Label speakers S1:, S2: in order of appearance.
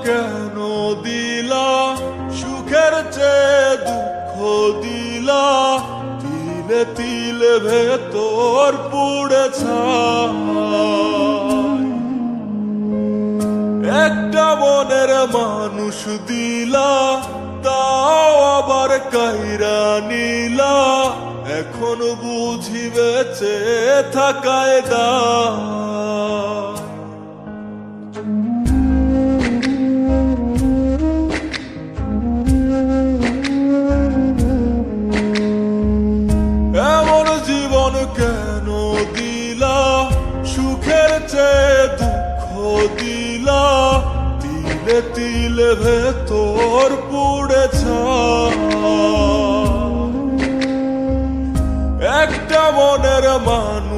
S1: কেন দিলা, সুখের চেয়ে দুঃখ দিলা, তিলে তিলে ভেতর পুড়ে ছাই। একটা মনের মানুষ দিলা, তাও আবার কাইরা নিলা, এখন বুঝি বেঁচে থাকায় দায়। এমন জীবন কেন দিলা, সুখের চেয়ে দুঃখ দিলা, তিলে তিলে ভেতর পুড়ে ছাই। একটা মনের মানুষ